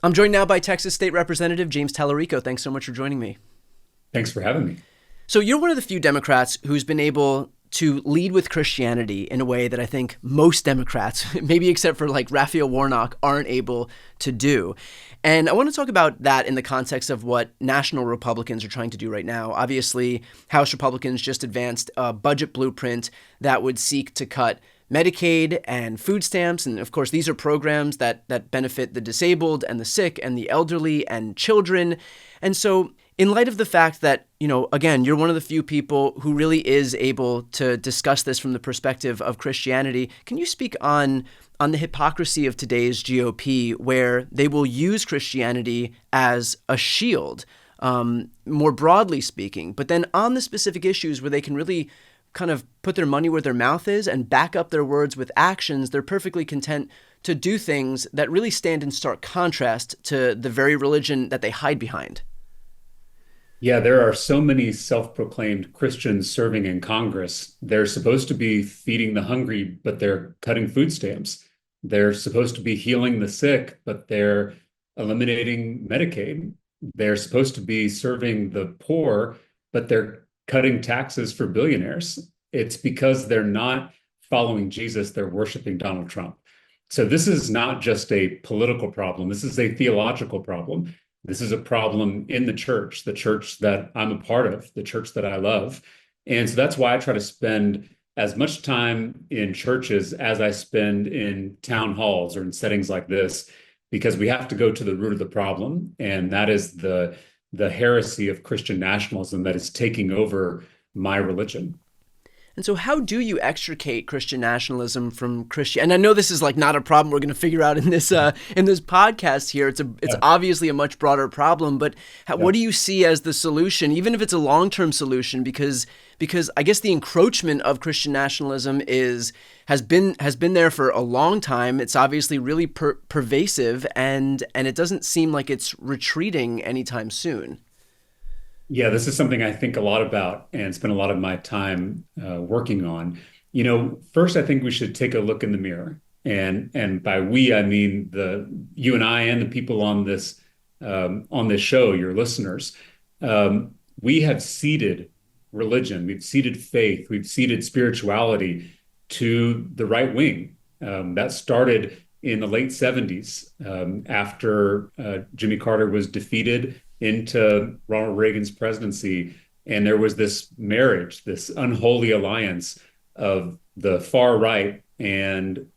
I'm joined now by Texas State Representative James Talarico. Thanks so much for joining me. Thanks for having me. So you're one of the few Democrats who's been able to lead with Christianity in a way that I think most Democrats, maybe except for like Raphael Warnock, aren't able to do. And I want to talk about that in the context of what national Republicans are trying to do right now. Obviously, House Republicans just advanced a budget blueprint that would seek to cut Medicaid and food stamps. And of course, these are programs that benefit the disabled and the sick and the elderly and children. And so in light of the fact that, again, you're one of the few people who really is able to discuss this from the perspective of Christianity, can you speak on the hypocrisy of today's GOP, where they will use Christianity as a shield, more broadly speaking, but then on the specific issues where they can really kind of put their money where their mouth is and back up their words with actions, they're perfectly content to do things that really stand in stark contrast to the very religion that they hide behind? Yeah, there are so many self-proclaimed Christians serving in Congress. They're supposed to be feeding the hungry, but they're cutting food stamps. They're supposed to be healing the sick, but they're eliminating Medicaid. They're supposed to be serving the poor, but they're cutting taxes for billionaires. It's because they're not following Jesus, they're worshiping Donald Trump. So this is not just a political problem. This is a theological problem. This is a problem in the church that I'm a part of, the church that I love. And so that's why I try to spend as much time in churches as I spend in town halls or in settings like this, because we have to go to the root of the problem. And that is the heresy of Christian nationalism that is taking over my religion. And so how do you extricate Christian nationalism from Christian? And I know this is like not a problem we're going to figure out in this podcast here. It's obviously a much broader problem, but what do you see as the solution, even if it's a long-term solution? Because I guess the encroachment of Christian nationalism has been there for a long time. It's obviously really pervasive, and it doesn't seem like it's retreating anytime soon. Yeah, this is something I think a lot about and spend a lot of my time working on. First, I think we should take a look in the mirror, and by we, I mean you and I and the people on this show, your listeners. We have ceded religion, we've ceded faith, we've ceded spirituality to the right wing. That started in the late 70s after Jimmy Carter was defeated into Ronald Reagan's presidency. And there was this marriage, this unholy alliance of the far right and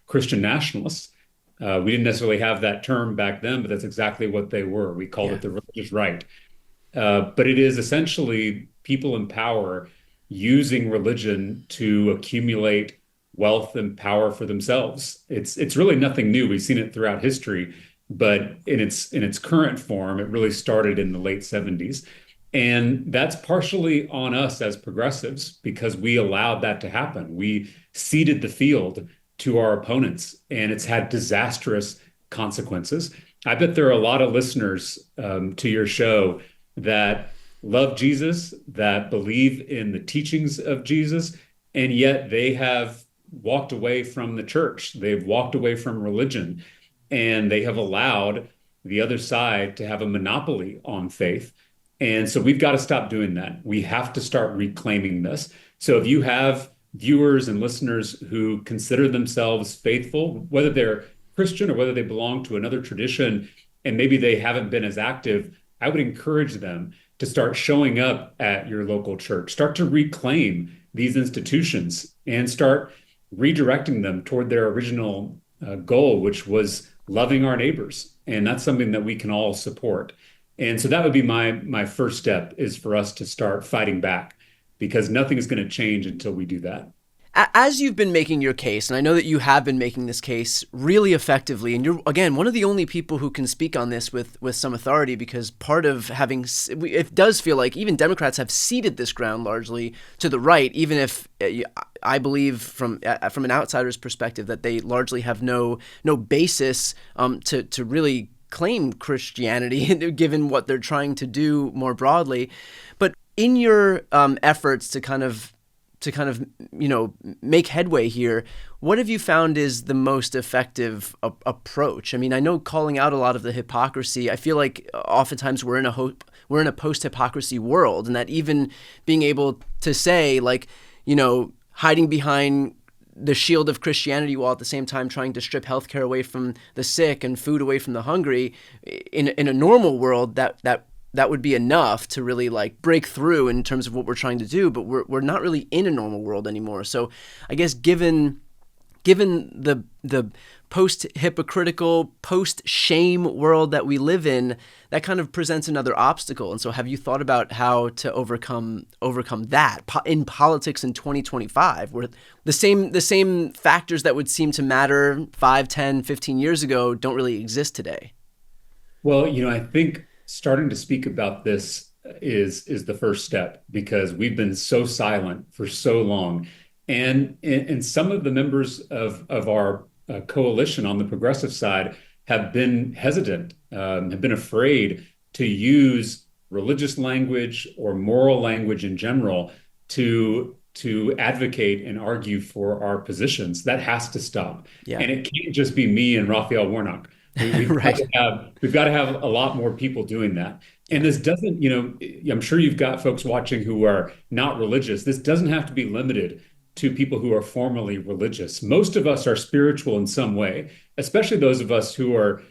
Christian nationalists. We didn't necessarily have that term back then, but that's exactly what they were. We called it the religious right. But it is essentially people in power using religion to accumulate wealth and power for themselves. It's really nothing new. We've seen it throughout history. But in its current form, it really started in the late 70s. And that's partially on us as progressives because we allowed that to happen. We ceded the field to our opponents, and it's had disastrous consequences. I bet there are a lot of listeners to your show that love Jesus, that believe in the teachings of Jesus, and yet they have walked away from the church. They've walked away from religion. And they have allowed the other side to have a monopoly on faith. And so we've got to stop doing that. We have to start reclaiming this. So if you have viewers and listeners who consider themselves faithful, whether they're Christian or whether they belong to another tradition, and maybe they haven't been as active, I would encourage them to start showing up at your local church, start to reclaim these institutions and start redirecting them toward their original goal, which was loving our neighbors. And that's something that we can all support. And so that would be my first step, is for us to start fighting back, because nothing is going to change until we do that. As you've been making your case, and I know that you have been making this case really effectively, and you're, again, one of the only people who can speak on this with some authority, because part of having, it does feel like even Democrats have ceded this ground largely to the right, even if I believe from an outsider's perspective that they largely have no basis to really claim Christianity, given what they're trying to do more broadly. But in your efforts to kind of to kind of, make headway here, what have you found is the most effective approach? I mean, I know calling out a lot of the hypocrisy, I feel like oftentimes we're in a post-hypocrisy world, and that even being able to say, like, hiding behind the shield of Christianity while at the same time trying to strip healthcare away from the sick and food away from the hungry, in a normal world, that would be enough to really like break through in terms of what we're trying to do, but we're not really in a normal world anymore. So I guess given the post-hypocritical, post-shame world that we live in, that kind of presents another obstacle. And so have you thought about how to overcome that in politics in 2025, where the same factors that would seem to matter 5, 10, 15 years ago don't really exist today? Well, I think starting to speak about this is the first step, because we've been so silent for so long. And some of the members of our coalition on the progressive side have been hesitant, have been afraid to use religious language or moral language in general to advocate and argue for our positions. That has to stop. Yeah. And it can't just be me and Raphael Warnock. Right. We've got to have a lot more people doing that. And this doesn't, I'm sure you've got folks watching who are not religious. This doesn't have to be limited to people who are formally religious. Most of us are spiritual in some way, especially those of us who are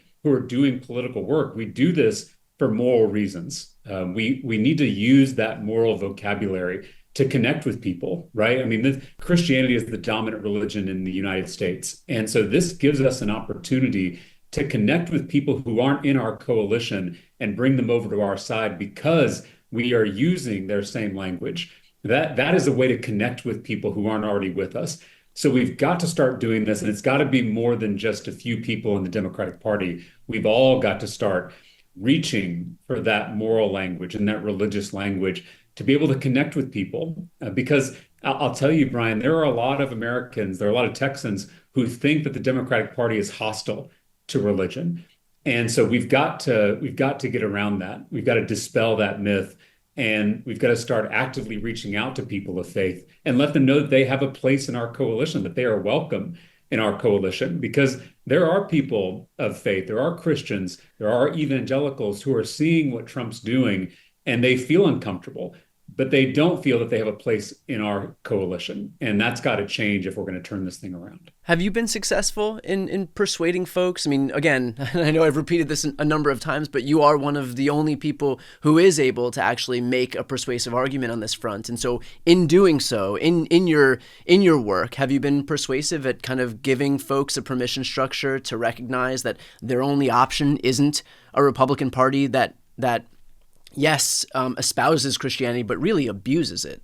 doing political work. We do this for moral reasons. We need to use that moral vocabulary to connect with people, right? I mean, Christianity is the dominant religion in the United States. And so this gives us an opportunity to connect with people who aren't in our coalition and bring them over to our side because we are using their same language. That is a way to connect with people who aren't already with us. So we've got to start doing this, and it's got to be more than just a few people in the Democratic Party. We've all got to start reaching for that moral language and that religious language to be able to connect with people. Because I'll tell you, Brian, there are a lot of Americans, there are a lot of Texans who think that the Democratic Party is hostile to religion. And so we've got to get around that. We've got to dispel that myth. And we've got to start actively reaching out to people of faith and let them know that they have a place in our coalition, that they are welcome in our coalition, because there are people of faith, there are Christians, there are evangelicals who are seeing what Trump's doing and they feel uncomfortable, but they don't feel that they have a place in our coalition. And that's got to change if we're going to turn this thing around. Have you been successful in persuading folks? I mean, again, I know I've repeated this a number of times, but you are one of the only people who is able to actually make a persuasive argument on this front. And so in doing so, in your work, have you been persuasive at kind of giving folks a permission structure to recognize that their only option isn't a Republican Party that yes, espouses Christianity, but really abuses it?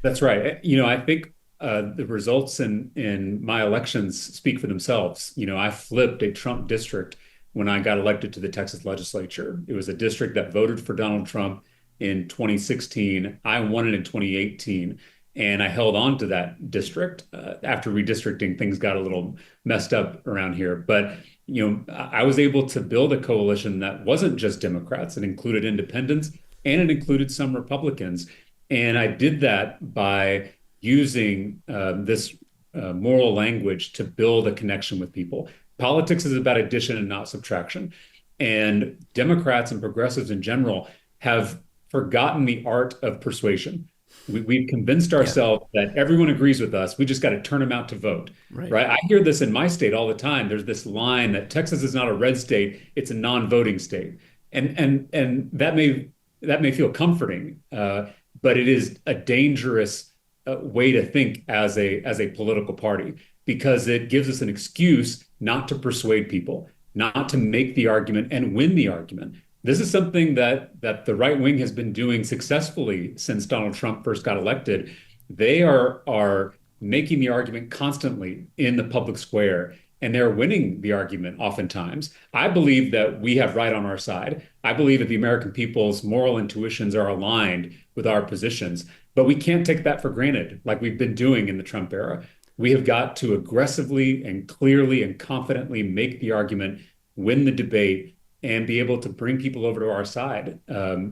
That's right. I think the results in my elections speak for themselves. I flipped a Trump district when I got elected to the Texas legislature. It was a district that voted for Donald Trump in 2016. I won it in 2018. And I held on to that district. After redistricting, things got a little messed up around here. But I was able to build a coalition that wasn't just Democrats. It included independents and it included some Republicans. And I did that by using this moral language to build a connection with people. Politics is about addition and not subtraction. And Democrats and progressives in general have forgotten the art of persuasion. We've convinced ourselves that everyone agrees with us. We just got to turn them out to vote, right? I hear this in my state all the time. There's this line that Texas is not a red state; it's a non-voting state, and that may feel comforting, but it is a dangerous way to think as a political party, because it gives us an excuse not to persuade people, not to make the argument and win the argument. This is something that the right wing has been doing successfully since Donald Trump first got elected. They are making the argument constantly in the public square, and they're winning the argument oftentimes. I believe that we have right on our side. I believe that the American people's moral intuitions are aligned with our positions, but we can't take that for granted like we've been doing in the Trump era. We have got to aggressively and clearly and confidently make the argument, win the debate, and be able to bring people over to our side.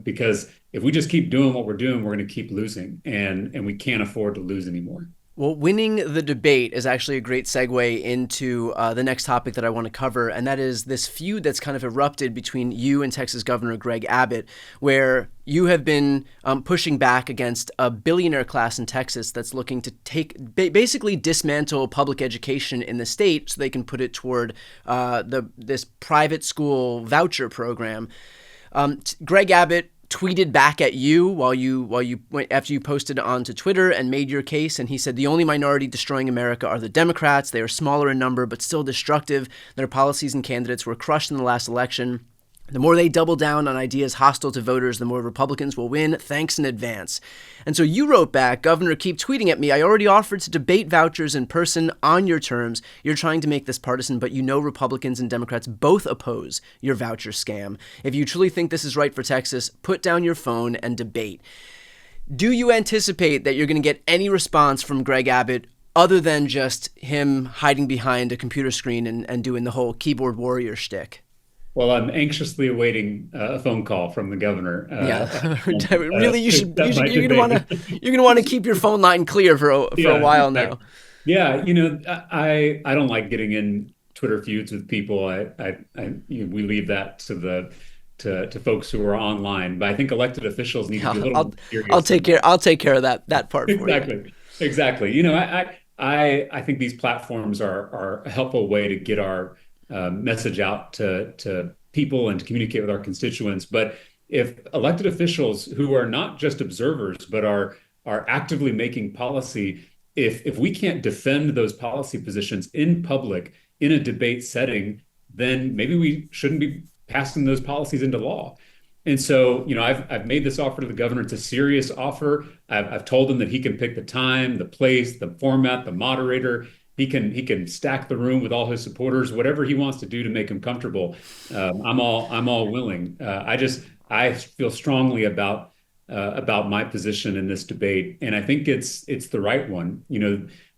Because if we just keep doing what we're doing, we're going to keep losing, and we can't afford to lose anymore. Well, winning the debate is actually a great segue into the next topic that I want to cover, and that is this feud that's kind of erupted between you and Texas Governor Greg Abbott, where you have been pushing back against a billionaire class in Texas that's looking to basically dismantle public education in the state so they can put it toward this private school voucher program. Greg Abbott tweeted back at you while you went after you posted onto Twitter and made your case, and he said the only minority destroying America are the Democrats. They are smaller in number but still destructive. Their policies and candidates were crushed in the last election. The more they double down on ideas hostile to voters, the more Republicans will win. Thanks in advance. And so you wrote back, Governor, keep tweeting at me. I already offered to debate vouchers in person on your terms. You're trying to make this partisan, but you know Republicans and Democrats both oppose your voucher scam. If you truly think this is right for Texas, put down your phone and debate. Do you anticipate that you're going to get any response from Greg Abbott other than just him hiding behind a computer screen and doing the whole keyboard warrior shtick? Well, I'm anxiously awaiting a phone call from the governor. Really, you're gonna want to keep your phone line clear for a while now. Yeah, I don't like getting in Twitter feuds with people. We leave that to folks who are online. But I think elected officials need to be a little more serious. I'll take care of that part for you. Exactly. I think these platforms are a helpful way to get our message out to people and to communicate with our constituents. But if elected officials who are not just observers, but are actively making policy, if we can't defend those policy positions in public in a debate setting, then maybe we shouldn't be passing those policies into law. And so, I've made this offer to the governor. It's a serious offer. I've told him that he can pick the time, the place, the format, the moderator. He can stack the room with all his supporters, whatever he wants to do to make him comfortable. I'm all willing. I feel strongly about my position in this debate, and I think it's the right one.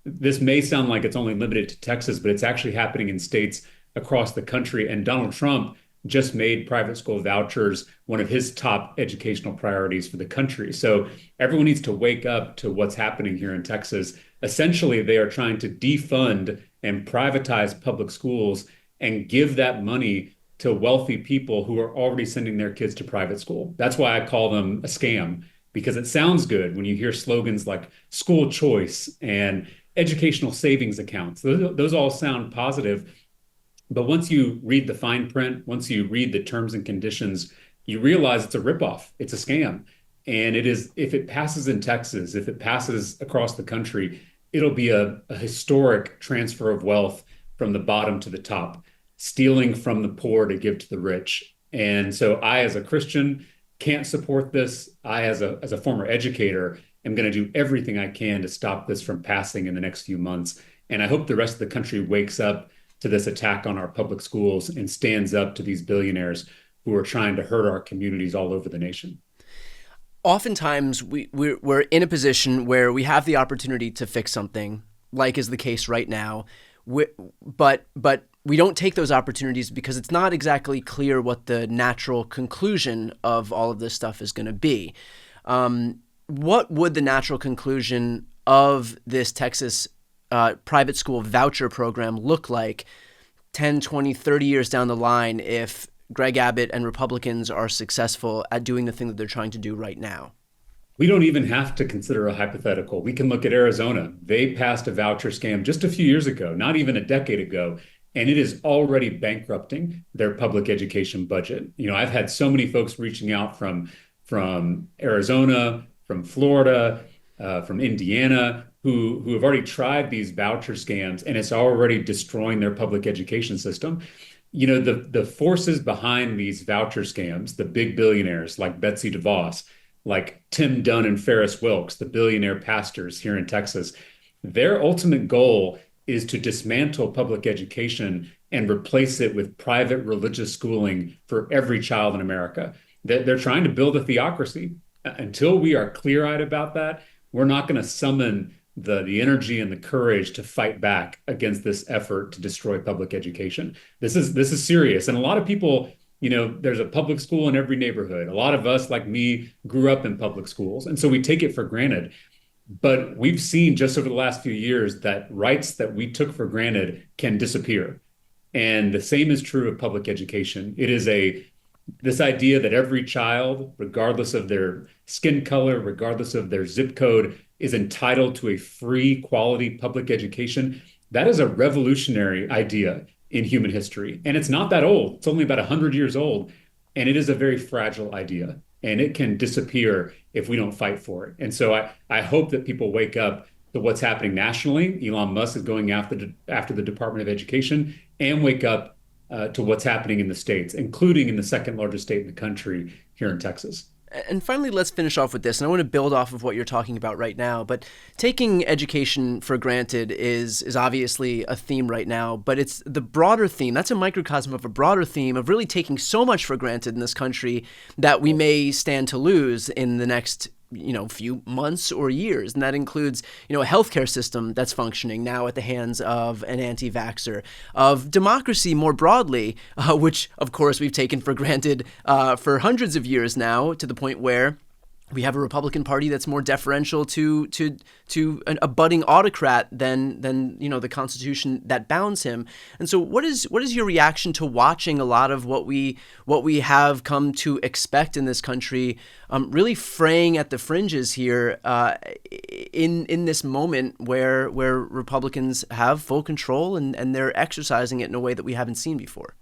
This may sound like it's only limited to Texas, but it's actually happening in states across the country. And Donald Trump just made private school vouchers one of his top educational priorities for the country. So everyone needs to wake up to what's happening here in Texas. Essentially, they are trying to defund and privatize public schools and give that money to wealthy people who are already sending their kids to private school. That's why I call them a scam, because it sounds good when you hear slogans like school choice and educational savings accounts. Those all sound positive. But once you read the fine print, once you read the terms and conditions, you realize it's a ripoff. It's a scam. And it is, if it passes in Texas, if it passes across the country, it'll be a historic transfer of wealth from the bottom to the top, stealing from the poor to give to the rich. And so I, as a Christian, can't support this. I, as a former educator, am going to do everything I can to stop this from passing in the next few months. And I hope the rest of the country wakes up to this attack on our public schools and stands up to these billionaires who are trying to hurt our communities all over the nation. Oftentimes, we're in a position where we have the opportunity to fix something, like is the case right now, but we don't take those opportunities because it's not exactly clear what the natural conclusion of all of this stuff is going to be. What would the natural conclusion of this Texas private school voucher program look like 10, 20, 30 years down the line if Greg Abbott and Republicans are successful at doing the thing that they're trying to do right now? We don't even have to consider a hypothetical. We can look at Arizona. They passed a voucher scam just a few years ago, not even a decade ago, and it is already bankrupting their public education budget. I've had so many folks reaching out from Arizona, from Florida, from Indiana, who have already tried these voucher scams, and it's already destroying their public education system. The forces behind these voucher scams, the big billionaires like Betsy DeVos, like Tim Dunn and Ferris Wilks, the billionaire pastors here in Texas, their ultimate goal is to dismantle public education and replace it with private religious schooling for every child in America. They're trying to build a theocracy. Until we are clear-eyed about that, we're not going to summon the energy and the courage to fight back against this effort to destroy public education. This is serious. And a lot of people there's a public school in every neighborhood. A lot of us, like me, grew up in public schools. And so we take it for granted. But we've seen just over the last few years that rights that we took for granted can disappear. And the same is true of public education. It is this idea that every child, regardless of their skin color, regardless of their zip code, is entitled to a free, quality public education. That is a revolutionary idea in human history. And it's not that old. It's only about 100 years old. And it is a very fragile idea. And it can disappear if we don't fight for it. And so I hope that people wake up to what's happening nationally. Elon Musk is going after the Department of Education, and wake up to what's happening in the states, including in the second largest state in the country, here in Texas. And finally, let's finish off with this. And I want to build off of what you're talking about right now. But taking education for granted is obviously a theme right now. But it's the broader theme. That's a microcosm of a broader theme of really taking so much for granted in this country that we may stand to lose in the next few months or years. And that includes, a healthcare system that's functioning now at the hands of an anti-vaxxer, of democracy more broadly, which, of course, we've taken for granted for hundreds of years now, to the point where we have a Republican Party that's more deferential to a budding autocrat than the Constitution that bounds him. And so, what is your reaction to watching a lot of what we have come to expect in this country, really fraying at the fringes here in this moment where Republicans have full control and they're exercising it in a way that we haven't seen before?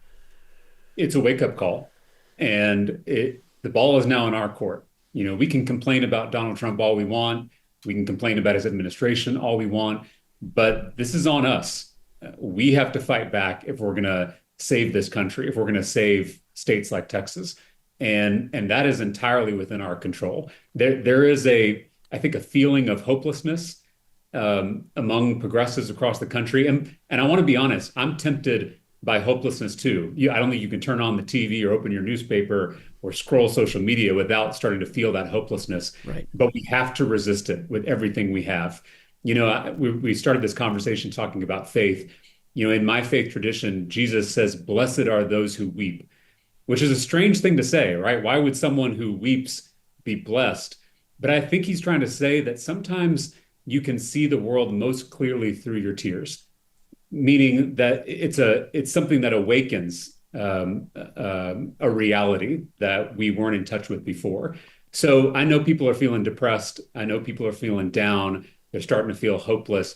It's a wake-up call, and the ball is now in our court. We can complain about Donald Trump all we want. We can complain about his administration all we want, but this is on us. We have to fight back if we're going to save this country, if we're going to save states like Texas. And that is entirely within our control. There is I think, a feeling of hopelessness among progressives across the country. And I want to be honest, I'm tempted by hopelessness too. I don't think you can turn on the TV or open your newspaper or scroll social media without starting to feel that hopelessness. Right. But we have to resist it with everything we have. We started this conversation talking about faith. In my faith tradition, Jesus says, "Blessed are those who weep," which is a strange thing to say, right? Why would someone who weeps be blessed? But I think he's trying to say that sometimes you can see the world most clearly through your tears, meaning that it's something that awakens a reality that we weren't in touch with before. So I know people are feeling depressed. I know people are feeling down. They're starting to feel hopeless.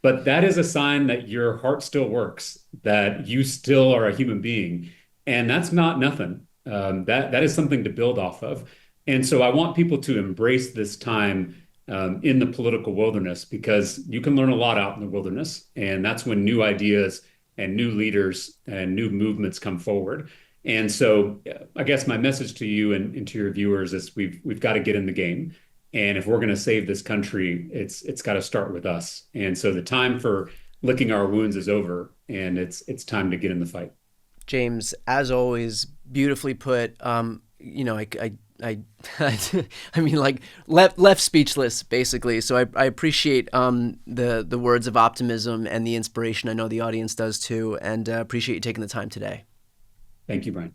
But that is a sign that your heart still works, that you still are a human being. And that's not nothing. That is something to build off of. And so I want people to embrace this time in the political wilderness, because you can learn a lot out in the wilderness. And that's when new ideas and new leaders and new movements come forward. And so I guess my message to you and to your viewers is we've got to get in the game. And if we're going to save this country, it's got to start with us. And so the time for licking our wounds is over, and it's time to get in the fight. James, as always, beautifully put. I mean, like, left speechless, basically. So I appreciate the words of optimism and the inspiration. I know the audience does too, and appreciate you taking the time today. Thank you, Brian.